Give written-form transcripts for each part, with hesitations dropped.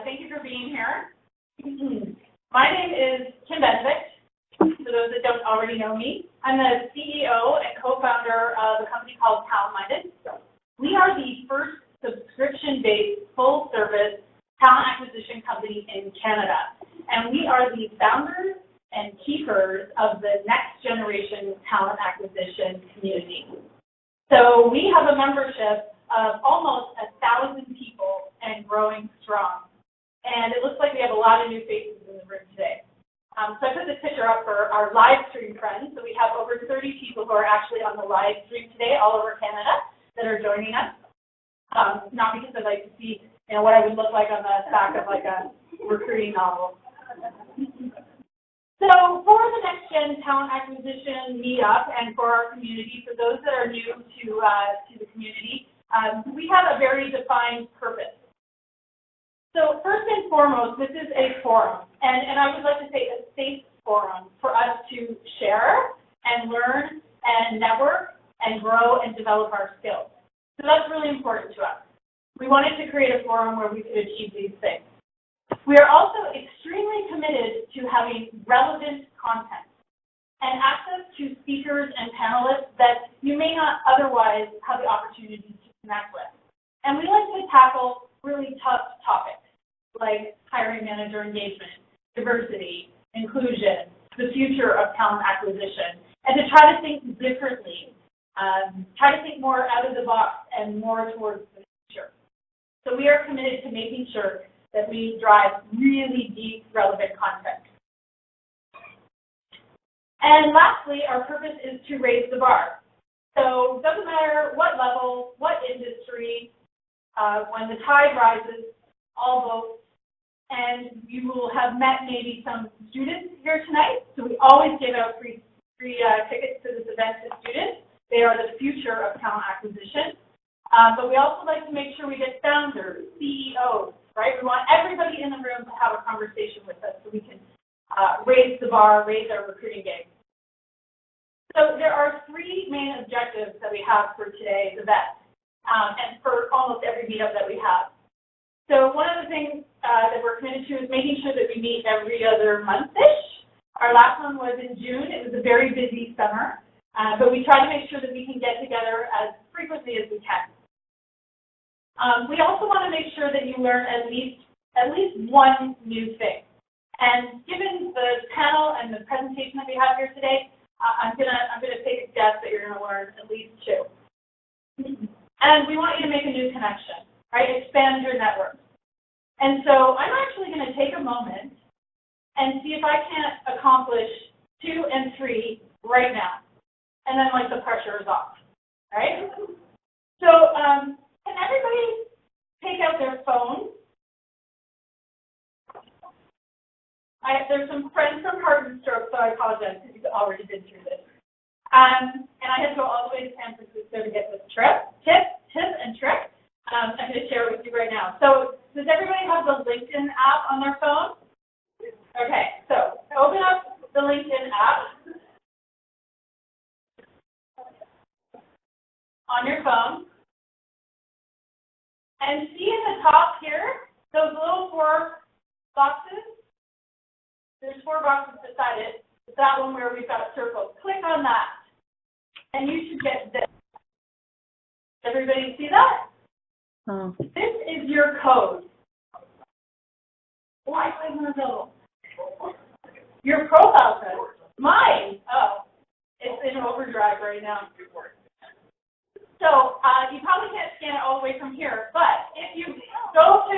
Thank you for being here. My name is Kim Benedict. For those that don't already know me, I'm the CEO and co-founder of a company called Talent Minded. We are the first subscription-based, full-service talent acquisition company in Canada, and we are the founders and keepers of the next generation talent acquisition community. So we have a membership of almost 1,000 people and growing strong. And it looks like we have a lot of new faces in the room today. So I put this picture up for our live stream friends. So we have over 30 people who are actually on the live stream today all over Canada that are joining us. Not because I'd like to see what I would look like on the back of like a recruiting novel. So for the Next Gen Talent Acquisition Meetup and for our community, for those that are new to the community, we have a very defined purpose. So first and foremost, this is a forum, and I would like to say a safe forum for us to share and learn and network and grow and develop our skills. So that's really important to us. We wanted to create a forum where we could achieve these things. We are also extremely committed to having relevant content and access to speakers and panelists that you may not otherwise have the opportunity to connect with. And we like to tackle really tough topics like hiring manager engagement, diversity, inclusion, the future of talent acquisition, and to try to think differently, try to think more out of the box and more towards the future. So we are committed to making sure that we drive really deep, relevant content. And lastly, our purpose is to raise the bar. So it doesn't matter what level, what industry, when the tide rises, all boats, and you will have met maybe some students here tonight. So we always give out free tickets to this event to students. They are the future of talent acquisition. But we also like to make sure we get founders, CEOs, right? We want everybody in the room to have a conversation with us so we can raise the bar, raise our recruiting game. So there are three main objectives that we have for today's event, and for almost every meetup that we have. So one of the things that we're committed to is making sure that we meet every other month-ish. Our last one was in June. It was a very busy summer, but we try to make sure that we can get together as frequently as we can. We also want to make sure that you learn at least one new thing. And given the panel and the presentation that we have here today, I'm gonna take a guess that you're gonna learn at least two. And we want you to make a new connection, right? Expand your network. And so I'm actually going to take a moment and see if I can't accomplish 2 and 3 right now. And then like the pressure is off, right? So can everybody take out their phone? There's some friends from Heart and Stroke, so I apologize because you've already been through this. And I had to go all the way to San Francisco to get this tip and trick. I'm going to share it with you right now. So does everybody have the LinkedIn app on their phone? Okay, so open up the LinkedIn app on your phone. And see in the top here, those little 4 boxes? There's 4 boxes beside it. It's that one where we've got circles. Click on that. And you should get this. Everybody see that? Oh. This is your code. Why is it available? Your profile code. Mine. Oh, it's in overdrive right now. So you probably can't scan it all the way from here, but if you go to,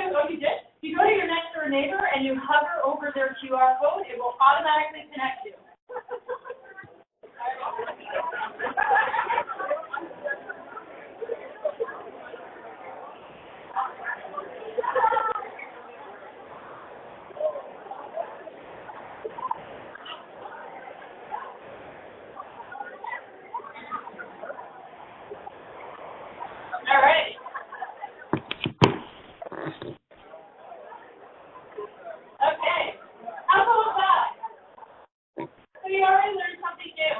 you go to your next door neighbor and you hover over their QR code, it will automatically connect you. All right. Okay. How about that? So you already learned something new.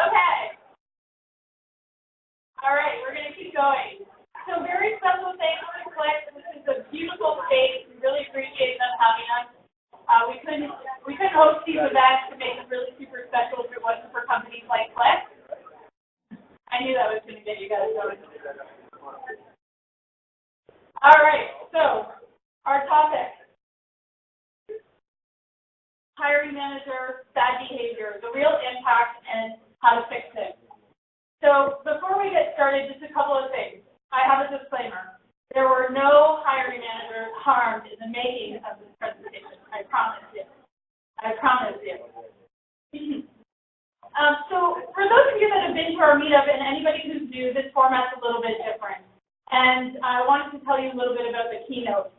Okay. All right, we're going to keep going. So very very special thanks to Click. This is a beautiful space. We really appreciate them having us. We couldn't host these events to make them really super special if it wasn't for companies like Click. I knew that was going to get you guys going. All right, so our topic, hiring manager, bad behavior, the real impact, and how to fix it. So before we get started, just a couple of things. I have a disclaimer. There were no hiring managers harmed in the making of this presentation. I promise you. I promise you. So for those of you that have been to our meetup and anybody who's new, this format's a little bit different. And I wanted to tell you a little bit about the keynote.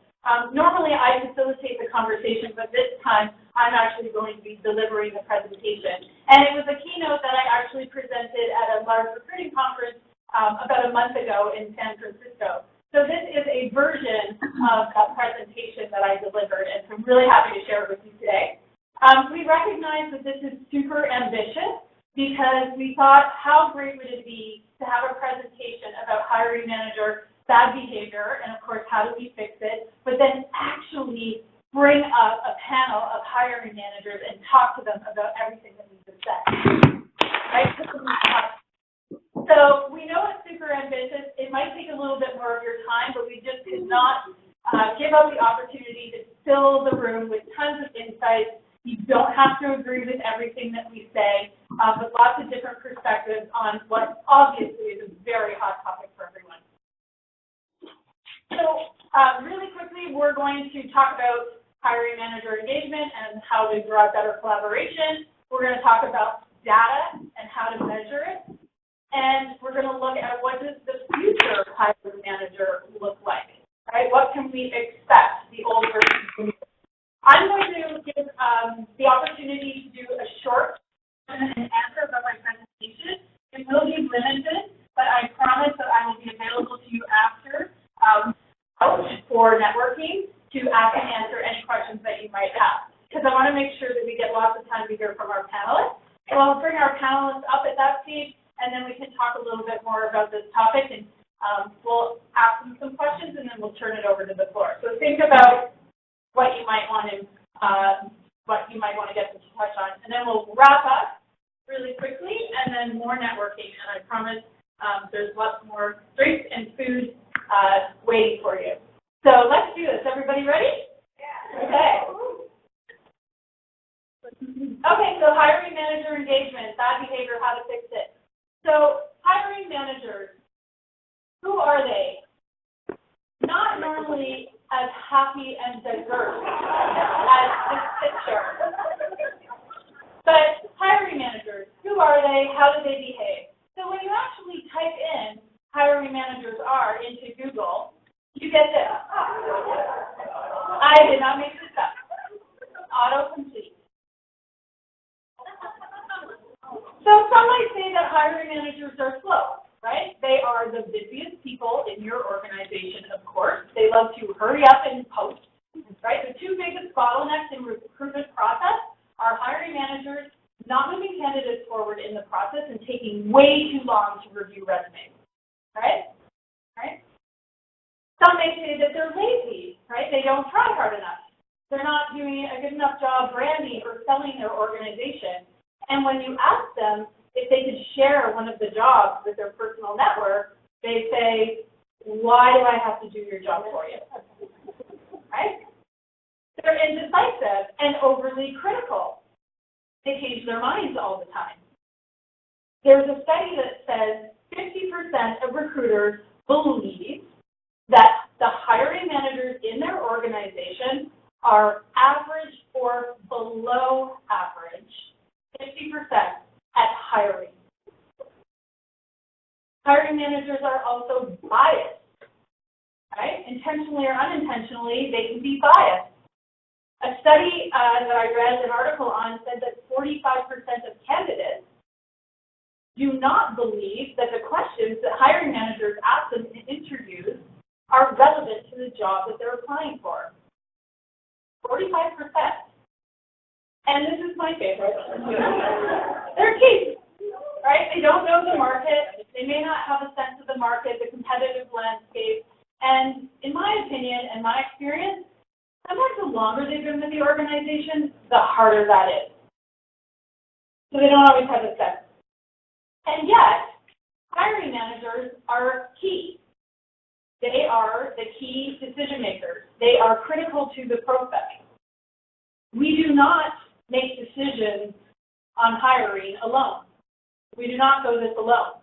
Normally I facilitate the conversation, but this time I'm actually going to be delivering the presentation. And it was a keynote that I actually presented at a large recruiting conference about a month ago in San Francisco. So this is a version of that presentation that I delivered, and so I'm really happy to share it with you today. We recognize that this is super ambitious because we thought, how great would it be to have a presentation about hiring manager bad behavior, and of course, how do we fix it, but then actually bring up a panel of hiring managers and talk to them about everything that we just said. Right? So we know it's super ambitious. It might take a little bit more of your time, but we just could not give up the opportunity to fill the room with tons of insights. You don't have to agree with everything that we say, but lots of different perspectives on what obviously is a very hot topic for everyone. So really quickly, we're going to talk about hiring manager engagement and how to drive better collaboration. We're going to talk about data and how to measure it. And we're going to look at what does the future hiring manager look like, right? What can we expect the old version to do? I'm going to give the opportunity to do a short question and answer about my presentation. It will be limited, but I promise that I will be available to you after for networking to ask and answer any questions that you might have. Because I want to make sure that we get lots of time to hear from our panelists. So I'll bring our panelists up at that stage, and then we can talk a little bit more about this topic, and we'll ask them some questions, and then we'll turn it over to the floor. So think about what you might want to get them to touch on, and then we'll wrap up really quickly, and then more networking. And I promise there's lots more drinks and food waiting for you. So let's do this. Everybody ready? Yeah. Okay. Okay, so hiring manager engagement, bad behavior, how to fix it. So hiring managers, who are they? Not normally as happy and diverse as this picture. But hiring managers, who are they? How do they behave? So when you actually type in hiring managers are into Google, you get this. I did not make this up. Autocomplete. So some might say that hiring managers are slow, right? They are the busiest people in your organization, of course. They love to hurry up and post, right? The two biggest bottlenecks in recruitment process are hiring managers not moving candidates forward in the process and taking way too long to review resumes, right? Right? Some may say that they're lazy, right? They don't try hard enough. They're not doing a good enough job branding or selling their organization. And when you ask them if they could share one of the jobs with their personal network, they say, why do I have to do your job for you? Right? They're indecisive and overly critical. They change their minds all the time. There's a study that says 50% of recruiters believe that the hiring managers in their organization are average or below average, 50% at hiring. Hiring managers are also biased, right? Intentionally or unintentionally, they can be biased. A study that I read an article on said that 45% of candidates do not believe that the questions that hiring managers ask them in interviews are relevant to the job that they're applying for. 45%. And this is my favorite. They're cheap, right? They don't know the market. They may not have a sense of the market, the competitive landscape, And in my opinion and my experience, sometimes the longer they've been with the organization, the harder that is. So they don't always have a sense. And yet, hiring managers are key. They are the key decision makers. They are critical to the process. We do not make decisions on hiring alone. We do not go this alone.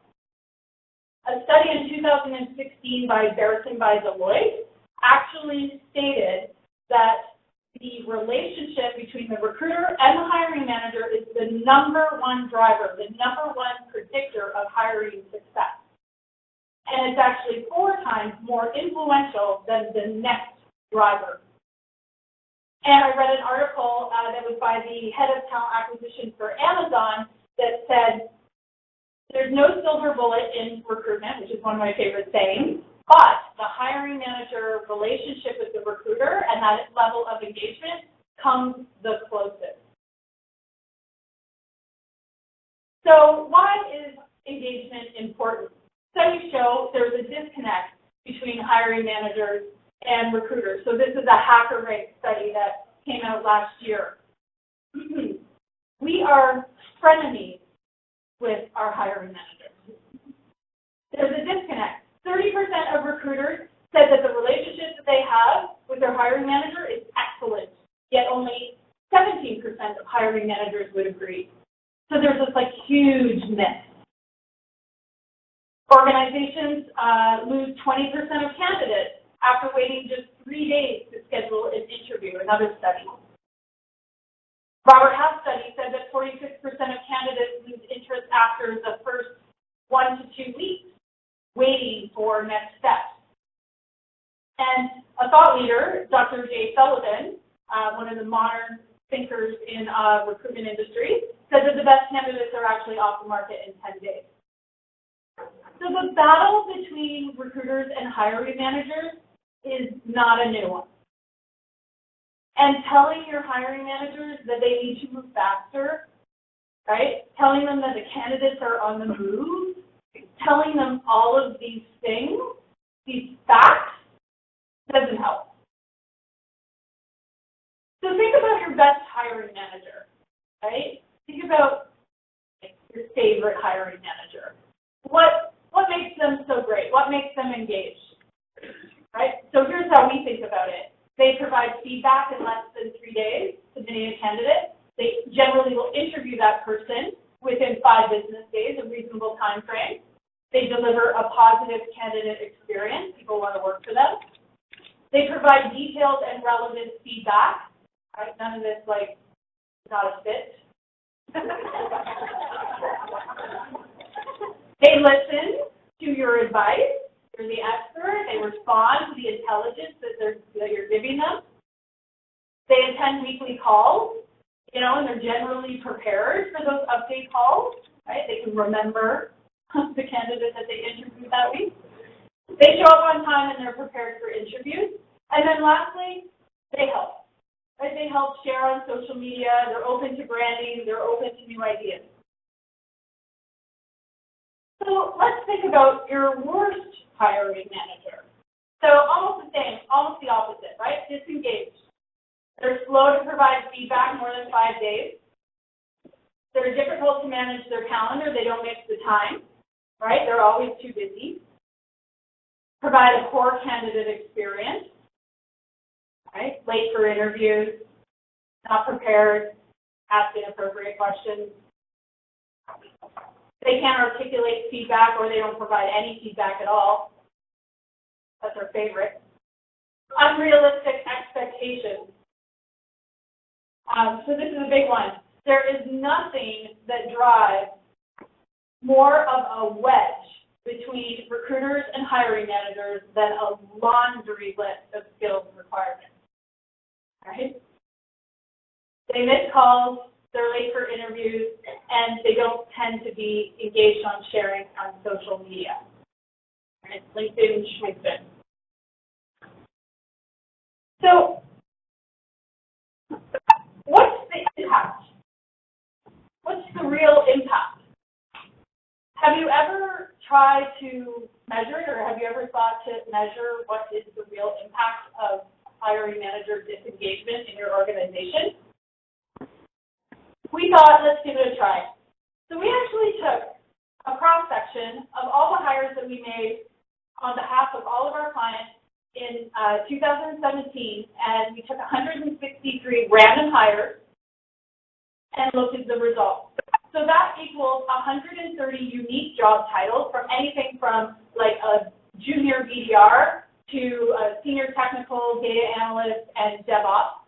A study in 2016 by Deloitte actually stated that the relationship between the recruiter and the hiring manager is the #1 driver, the #1 predictor of hiring success. And it's actually 4 times more influential than the next driver. And I read an article that was by the head of talent acquisition for Amazon that said, there's no silver bullet in recruitment, which is one of my favorite sayings, but the hiring manager relationship with the recruiter and that level of engagement comes the closest. So why is engagement important? Studies show there's a disconnect between hiring managers and recruiters. So this is a HackerRank study that came out last year. We are frenemies with our hiring managers. There's a disconnect. 30% of recruiters said that the relationship that they have with their hiring manager is excellent, yet only 17% of hiring managers would agree. So there's this huge myth. Organizations lose 20% of candidates after waiting just 3 days to schedule an interview, another study. Robert Half's study said that 46% of candidates lose interest after the first 1 to 2 weeks, waiting for next steps. And a thought leader, Dr. Jay Sullivan, one of the modern thinkers in recruitment industry, said that the best candidates are actually off the market in 10 days. So the battle between recruiters and hiring managers is not a new one. And telling your hiring managers that they need to move faster, right? Telling them that the candidates are on the move, telling them all of these things, these facts, doesn't help. So think about your best hiring manager, right? Think about your favorite hiring manager. What makes them so great? What makes them engaged? Right? So here's how we think about it. They provide feedback in less than 3 days, submitting a candidate. They generally will interview that person within 5 business days, a reasonable time frame. They deliver a positive candidate experience. People want to work for them. They provide detailed and relevant feedback. Right? None of this not a fit. They listen to your advice. You're the expert. They respond to the intelligence that you're giving them. They attend weekly calls, and they're generally prepared for those update calls. Right? They can remember the candidate that they interviewed that week. They show up on time and they're prepared for interviews. And then lastly, they help. Right? They help share on social media. They're open to branding. They're open to new ideas. So let's think about your worst hiring manager. So almost the same, almost the opposite, right? Disengaged. They're slow to provide feedback more than 5 days. They're difficult to manage their calendar. They don't make the time, right? They're always too busy. Provide a poor candidate experience, right? Late for interviews, not prepared, ask inappropriate questions. They can't articulate feedback or they don't provide any feedback at all. That's our favorite. Unrealistic expectations. So this is a big one. There is nothing that drives more of a wedge between recruiters and hiring managers than a laundry list of skills requirements. Right? They miss calls. They're late for interviews, and they don't tend to be engaged on sharing on social media. Right? LinkedIn, schminked. So, what's the impact? What's the real impact? Have you ever tried to measure it, or have you ever thought to measure what is the real impact of hiring manager disengagement in your organization? We thought, let's give it a try. So we actually took a cross-section of all the hires that we made on behalf of all of our clients in 2017, and we took 163 random hires and looked at the results. So that equals 130 unique job titles, from anything from like a junior BDR to a senior technical data analyst and DevOps.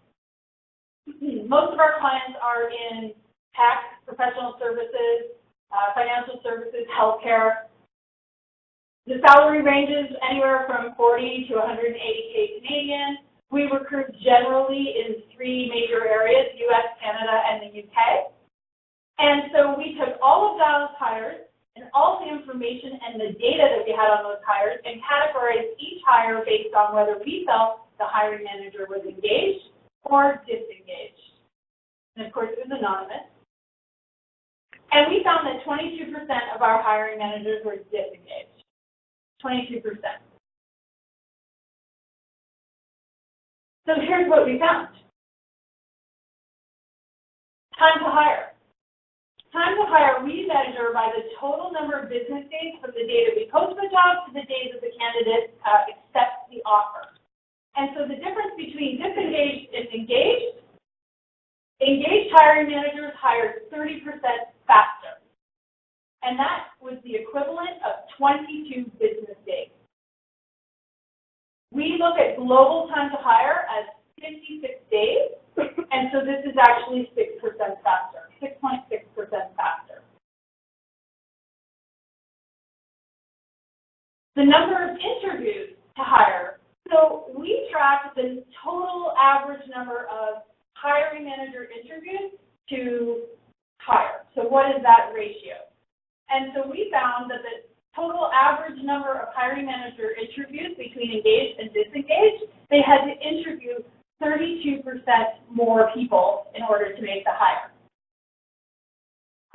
Most of our clients are in tech, professional services, financial services, healthcare. The salary ranges anywhere from 40 to 180K Canadian. We recruit generally in 3 major areas, US, Canada, and the UK. And so we took all of those hires and all the information and the data that we had on those hires and categorized each hire based on whether we felt the hiring manager was engaged or disengaged. And of course, it was anonymous. And we found that 22% of our hiring managers were disengaged. 22%. So here's what we found. Time to hire. Time to hire, we measure by the total number of business days from the day that we post the job to the day that the candidate accepts the offer. And so the difference between disengaged and engaged hiring managers hired 30% faster. And that was the equivalent of 22 business days. We look at global time to hire as 56 days, and so this is actually 6% faster, 6.6% faster. The number of interviews to hire. So we track the total average number of hiring manager interviews to hire. So what is that ratio? And so we found that the total average number of hiring manager interviews between engaged and disengaged, they had to interview 32% more people in order to make the hire.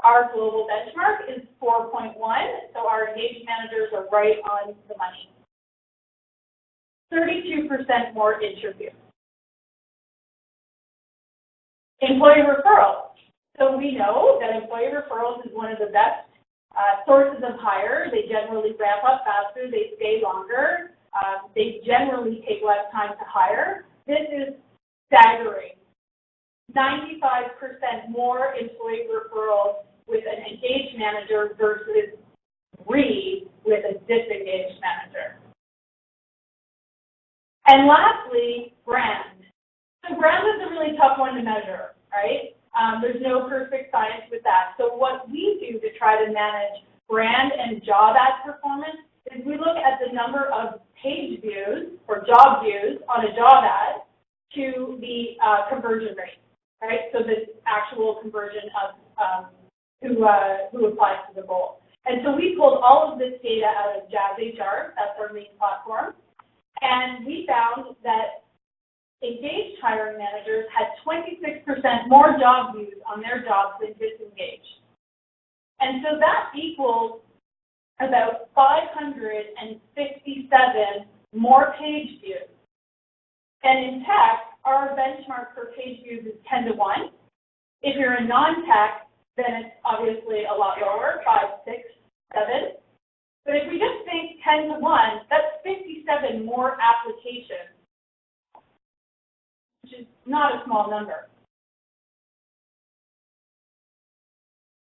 Our global benchmark is 4.1, so our engaged managers are right on the money. 32% more interviews. Employee referrals. So we know that employee referrals is one of the best sources of hire. They generally ramp up faster, they stay longer, they generally take less time to hire. This is staggering. 95% more employee referrals with an engaged manager versus 3 with a disengaged manager. And lastly, brand. So brand is a really tough one to measure, right? There's no perfect science with that. So what we do to try to manage brand and job ad performance is we look at the number of page views or job views on a job ad to the conversion rate, right? So the actual conversion of who applies to the role. And so we pulled all of this data out of Jazz HR, that's our main platform, and we found that engaged hiring managers had 26% more job views on their jobs than disengaged. And so that equals about 557 more page views. And in tech, our benchmark for page views is 10 to 1. If you're in non-tech, then it's obviously a lot lower, 5, 6, 7. But if we just think 10 to 1, that's 57 more applications, which is not a small number.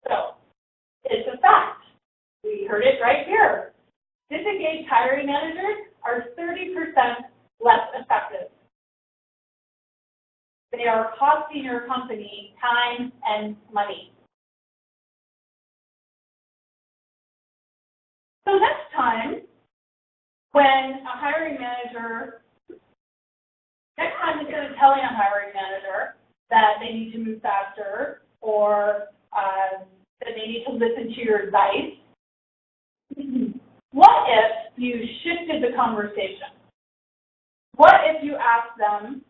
So, it's a fact. We heard it right here. Disengaged hiring managers are 30% less effective. They are costing your company time and money. So next time, when a hiring manager, instead of telling a hiring manager that they need to move faster or that they need to listen to your advice, what if you shifted the conversation? What if you asked them,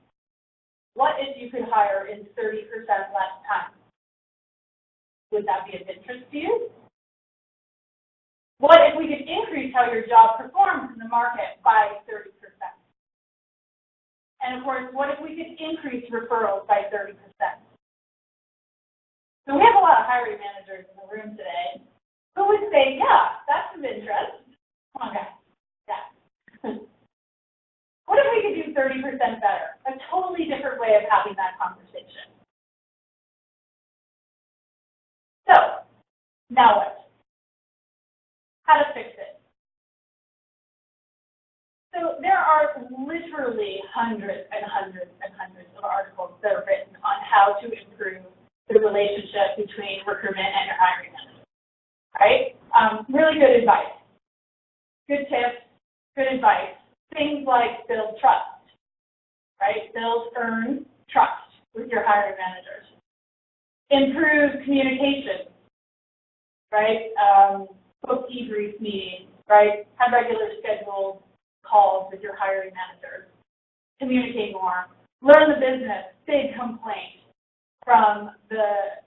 what if you could hire in 30% less time? Would that be of interest to you? What if we could increase how your job performs in the the market by 30%. And of course, what if we could increase referrals by 30%? So we have a lot of hiring managers in the room today who would say, yeah, that's of interest. Come on, guys. Yeah. What if we could do 30% better? A totally different way of having that conversation. So, now what? How to fix it? So there are literally hundreds and hundreds and hundreds of articles that are written on how to improve the relationship between recruitment and your hiring manager, right? Really good advice, good tips, good advice. Things like build trust, right? Build, earn trust with your hiring managers. Improve communication, right? Book debrief meetings, right? Have regular scheduled calls with your hiring managers. Communicate more. Learn the business. Big complaint from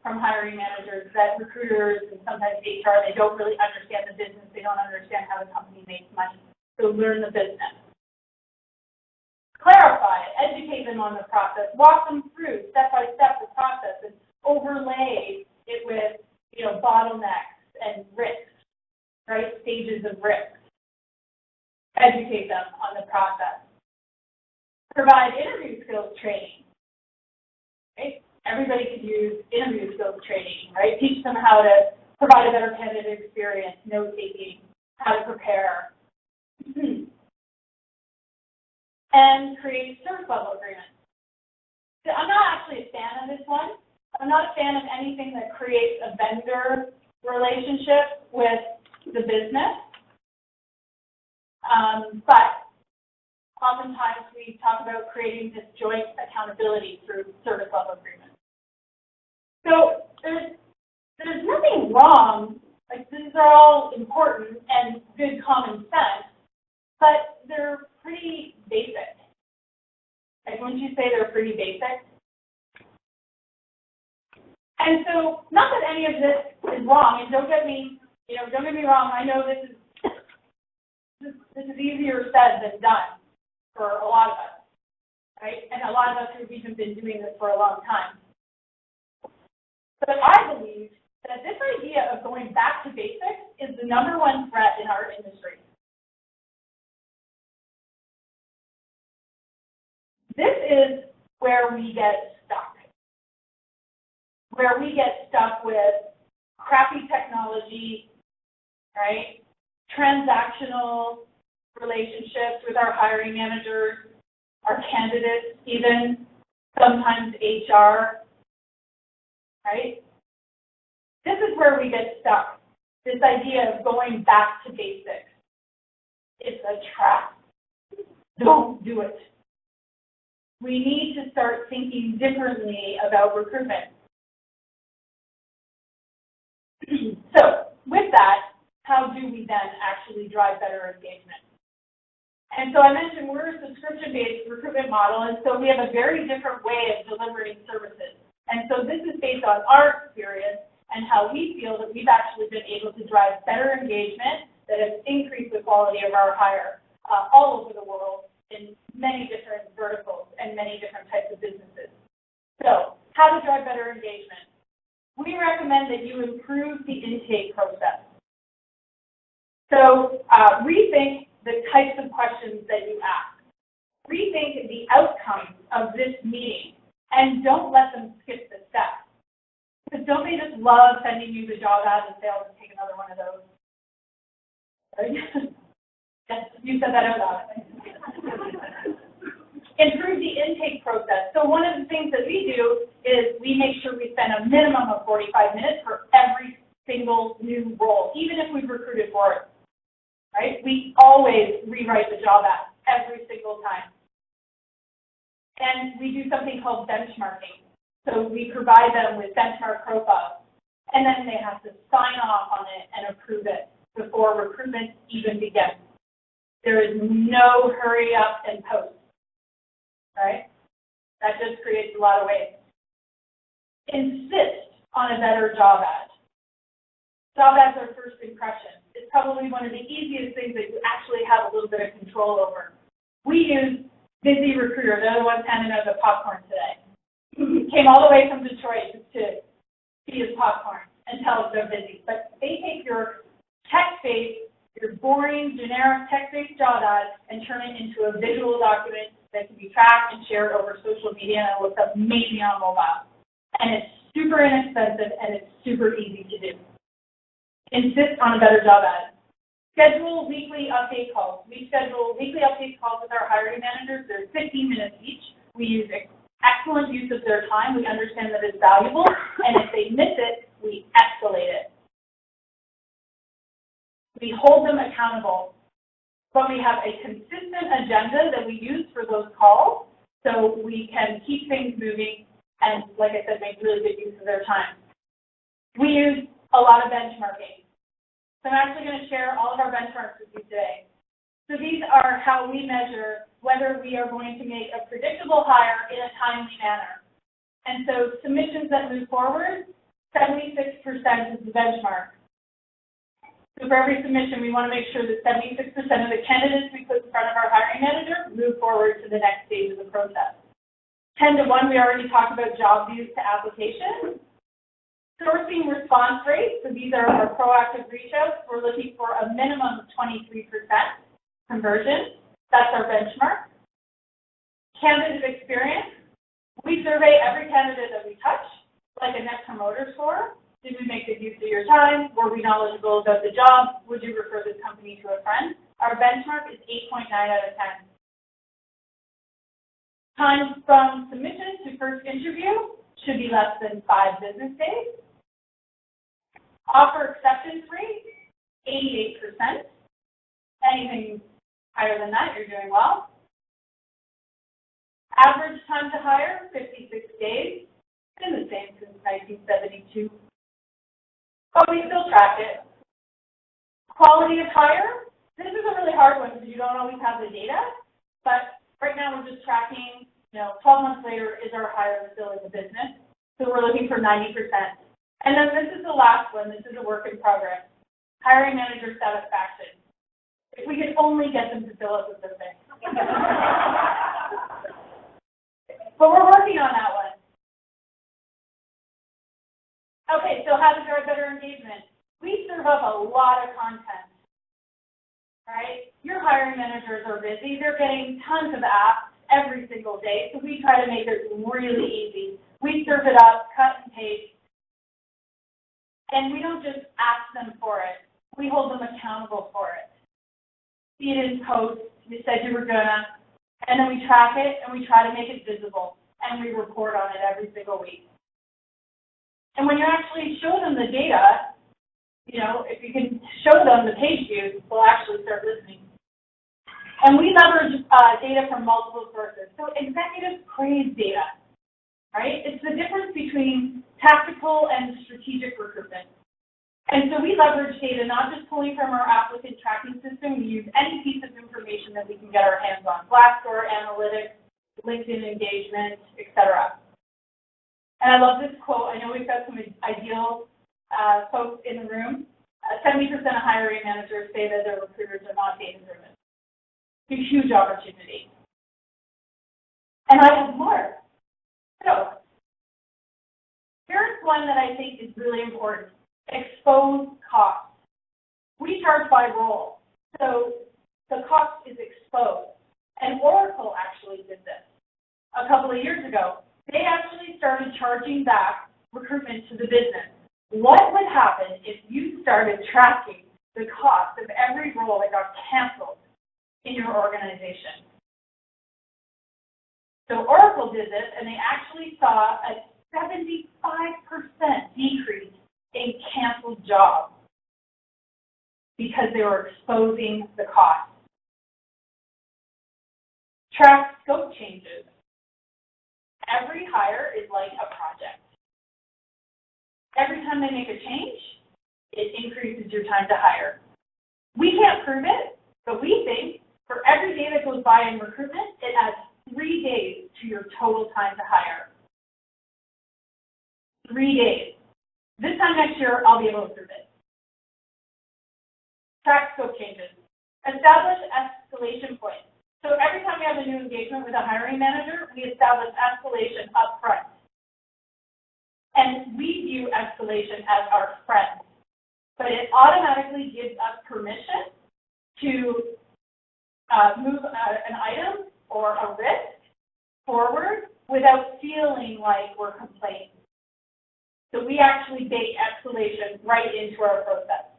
hiring managers that recruiters and sometimes HR, they don't really understand the business. They don't understand how the company makes money. So learn the business. Clarify it. Educate them on the process. Walk them through step by step the process and overlay it with, bottlenecks and risks, right? Stages of risk. Educate them on the process. Provide interview skills training. Right? Everybody could use interview skills training, right? Teach them how to provide a better candidate experience, note-taking, how to prepare. And create service level agreements. So I'm not actually a fan of this one. I'm not a fan of anything that creates a vendor relationship with the business. But oftentimes we talk about creating this joint accountability through service level agreements. So there's nothing wrong, like these are all important and good common sense, but they're pretty basic. Like, wouldn't you say they're pretty basic? And so, not that any of this is wrong, and don't get me wrong, I know this is easier said than done for a lot of us, right? And a lot of us who've even been doing this for a long time. But I believe that this idea of going back to basics is the #1 threat in our industry. This is where we get stuck. Where we get stuck with crappy technology, right? Transactional relationships with our hiring managers, our candidates, even sometimes HR, right? This is where we get stuck. This idea of going back to basics. It's a trap. Don't do it. We need to start thinking differently about recruitment. So, with that, how do we then actually drive better engagement? And so I mentioned we're a subscription-based recruitment model, and so we have a very different way of delivering services. And so this is based on our experience and how we feel that we've actually been able to drive better engagement that has increased the quality of our hire all over the world in many different verticals and many different types of businesses. So, how to drive better engagement? We recommend that you improve the intake process. So, rethink the types of questions that you ask. Rethink the outcomes of this meeting, and don't let them skip the steps. Because don't they just love sending you the job ad and say, I'll just take another one of those? Yes, you said that out loud. Improve the intake process. So one of the things that we do is we make sure we spend a minimum of 45 minutes for every single new role, even if we've recruited for it. Right? We always rewrite the job ad every single time. And we do something called benchmarking. So we provide them with benchmark profiles, and then they have to sign off on it and approve it before recruitment even begins. There is no hurry up and post, right? That just creates a lot of waste. Insist on a better job ad. Job ads are first impression. It's probably one of the easiest things that you actually have a little bit of control over. We use Busy Recruiter. They're the ones handing out the popcorn today. Came all the way from Detroit to feed us popcorn and tell us they're busy. But they take your text-based, your boring, generic text-based job ad and turn it into a visual document that can be tracked and shared over social media, and it looks amazing on mobile. And it's super inexpensive, and it's super easy to do. Insist on a better job ad. Schedule weekly update calls. We schedule weekly update calls with our hiring managers. They're 15 minutes each. We use excellent use of their time. We understand that it's valuable, and if they miss it, we escalate it. We hold them accountable, but we have a consistent agenda that we use for those calls so we can keep things moving and, like I said, make really good use of their time. We use a lot of benchmarking. So I'm actually going to share all of our benchmarks with you today. So these are how we measure whether we are going to make a predictable hire in a timely manner. And so submissions that move forward, 76% is the benchmark. So for every submission, we want to make sure that 76% of the candidates we put in front of our hiring manager move forward to the next stage of the process. 10 to 1, we already talked about job views to application. Sourcing response rates, so these are our proactive reach outs. We're looking for a minimum of 23% conversion. That's our benchmark. Candidate experience, we survey every candidate that we touch, like a Net Promoter Score. Did we make good use of your time? Were we knowledgeable about the job? Would you refer this company to a friend? Our benchmark is 8.9 out of 10. Time from submission to first interview should be less than 5 business days. Offer acceptance rate, 88%. Anything higher than that, you're doing well. Average time to hire, 56 days. It's been the same since 1972. But we still track it. Quality of hire, this is a really hard one because you don't always have the data. But right now we're just tracking, 12 months later, is our hire still in the business? So we're looking for 90%. And then this is the last one. This is a work in progress. Hiring manager satisfaction. If we could only get them to fill us with this thing. But we're working on that one. Okay, so how to drive better engagement? We serve up a lot of content, right? Your hiring managers are busy. They're getting tons of apps every single day, so we try to make it really easy. We serve it up, cut and paste. And we don't just ask them for it. We hold them accountable for it. See it in posts. You said you were gonna. And then we track it, and we try to make it visible. And we report on it every single week. And when you actually show them the data, if you can show them the page views, they'll actually start listening. And we leverage data from multiple sources. So executives crave data, right? It's the difference between tactical and strategic recruitment. And so we leverage data not just pulling from our applicant tracking system. We use any piece of information that we can get our hands on. Glassdoor, analytics, LinkedIn engagement, etc. And I love this quote. I know we've got some ideal folks in the room. 70% of hiring managers say that their recruiters are not data-driven. It's a huge opportunity. And I have more. So here's one that I think is really important. Expose cost. We charge by role. So the cost is exposed. And Oracle actually did this a couple of years ago. They actually started charging back recruitment to the business. What would happen if you started tracking the cost of every role that got canceled in your organization? So Oracle did this, and they actually saw a 75% decrease in canceled jobs because they were exposing the cost. Track scope changes. Every hire is like a project. Every time they make a change, it increases your time to hire. We can't prove it, but we think for every day that goes by in recruitment, it adds 3 days to your total time to hire. 3 days. This time next year, I'll be able to prove it. Track scope changes. Establish escalation points. engagement with a hiring manager, we establish escalation up front. And we view escalation as our friend, but it automatically gives us permission to move an item or a risk forward without feeling like we're complaining. So we actually bake escalation right into our process.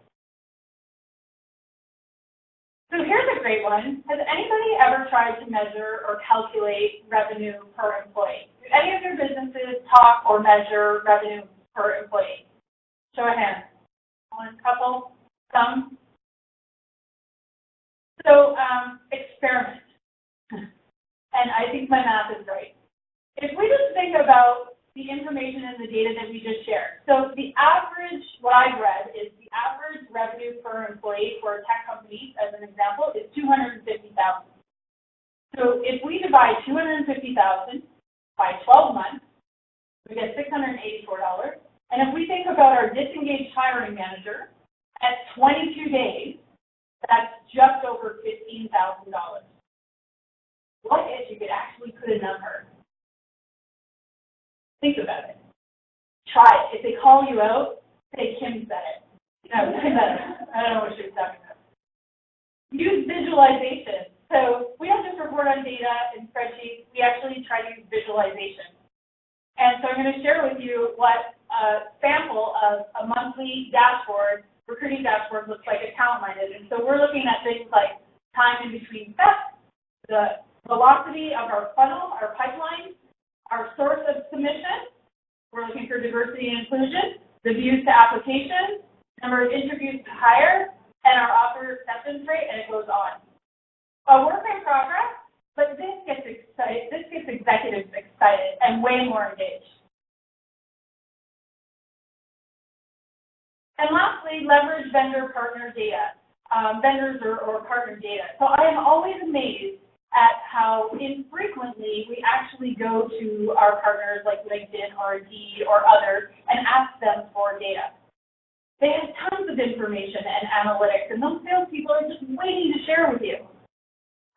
So here's a great one. Has anybody ever tried to measure or calculate revenue per employee? Do any of your businesses talk or measure revenue per employee? Show of hands. One, couple, some. So experiment. And I think my math is right. If we just think about the information and the data that we just shared. So the average, what I've read is the average revenue per employee for a tech company, as an example, is $250,000. So if we divide $250,000 by 12 months, we get $684. And if we think about our disengaged hiring manager at 22 days, that's just over $15,000. What if you could actually put a number? Think about it. Try it. If they call you out, say Kim said it. No, I don't know what she was talking about. Use visualization. So we don't just report on data in spreadsheets. We actually try to use visualization. And so I'm going to share with you what a sample of a monthly dashboard, recruiting dashboard, looks like at Talent-Minded. And so we're looking at things like time in between steps, the velocity of our funnel, our pipeline, our source of submission. We're looking for diversity and inclusion, the views to applications, number of interviews to hire, and our offer acceptance rate, and it goes on. A work in progress, but this gets executives excited and way more engaged. And lastly, leverage vendor partner data, vendors or partner data. So I am always amazed at how infrequently we actually go to our partners like LinkedIn or Indeed or others and ask them for data. They have tons of information and analytics, and those salespeople are just waiting to share with you.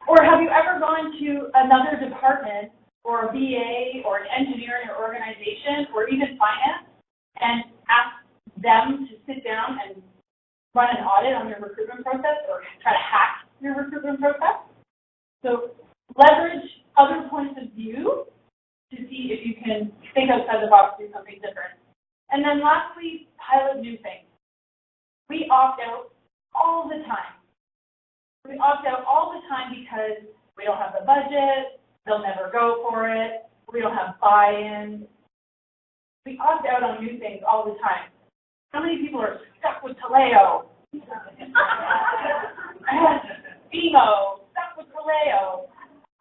Or have you ever gone to another department or a BA or an engineer in your organization or even finance and asked them to sit down and run an audit on your recruitment process or try to hack your recruitment process? So leverage other points of view to see if you can think outside the box, do something different. And then lastly, pilot new things. We opt out all the time. We opt out all the time because we don't have the budget, they'll never go for it, we don't have buy-in. We opt out on new things all the time. How many people are stuck with Taleo? BMO, stuck with Taleo.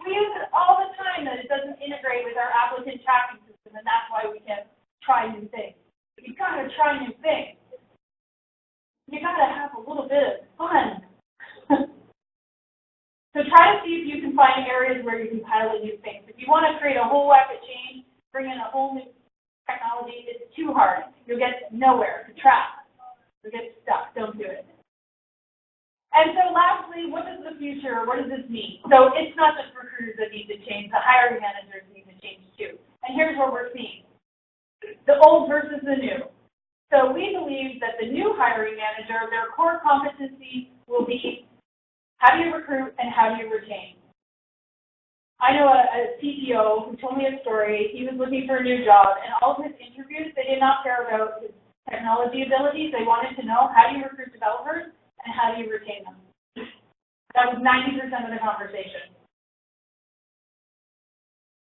We use it all the time that it doesn't integrate with our applicant tracking system, and that's why we can't try new things. You've got to try new things. You got to have a little bit of fun. So try to see if you can find areas where you can pilot new things. If you want to create a whole whack of change, bring in a whole new technology, it's too hard. You'll get nowhere to track. You'll get stuck. Don't do it. And so lastly, what is the future? What does this mean? So it's not just recruiters that need to change. The hiring managers need to change too. And here's what we're seeing. The old versus the new. So we believe that the new hiring manager, their core competency will be how do you recruit and how do you retain? I know a CTO who told me a story. He was looking for a new job, and all of his interviews, they did not care about his technology abilities. They wanted to know how do you recruit developers and how do you retain them. That was 90% of the conversation.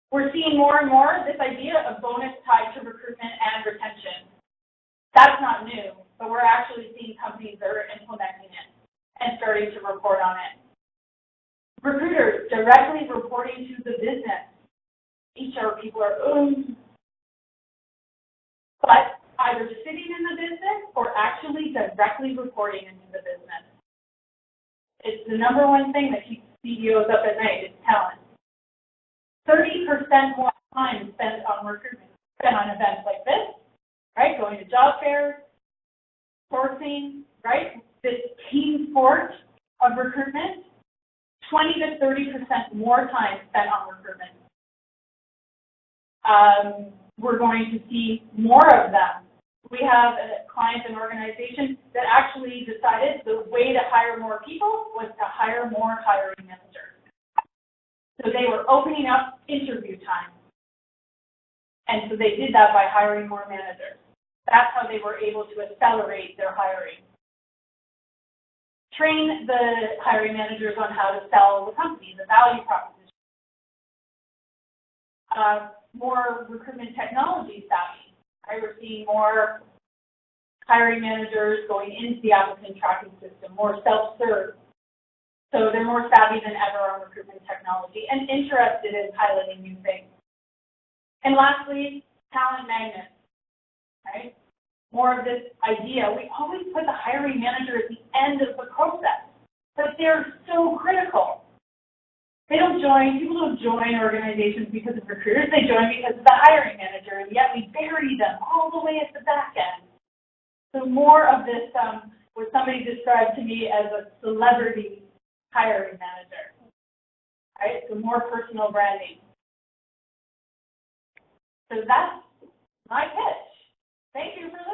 We're seeing more and more this idea of bonus tied to recruitment and retention. That's not new, but we're actually seeing companies that are implementing it and starting to report on it. Recruiters directly reporting to the business. HR people are, but either sitting in the business or actually directly reporting into the business. It's the number one thing that keeps CEOs up at night is talent. 30% more time spent on recruitment, spent on events like this, right? Going to job fairs, sourcing, right? This team sport of recruitment. 20 to 30% more time spent on recruitment. We're going to see more of them. We have a client and organization that actually decided the way to hire more people was to hire more hiring managers. So they were opening up interview time. And so they did that by hiring more managers. That's how they were able to accelerate their hiring. Train the hiring managers on how to sell the company, the value proposition. More recruitment technology savvy. Right? We're seeing more hiring managers going into the applicant tracking system, more self-serve. So they're more savvy than ever on recruitment technology and interested in piloting new things. And lastly, talent magnets. Right? More of this idea. We always put the hiring manager at the end of the process, but they're so critical. People don't join organizations because of recruiters, they join because of the hiring manager, and yet we bury them all the way at the back end. So more of this, what somebody described to me as a celebrity hiring manager, right? So more personal branding. So that's my pitch. Thank you for listening.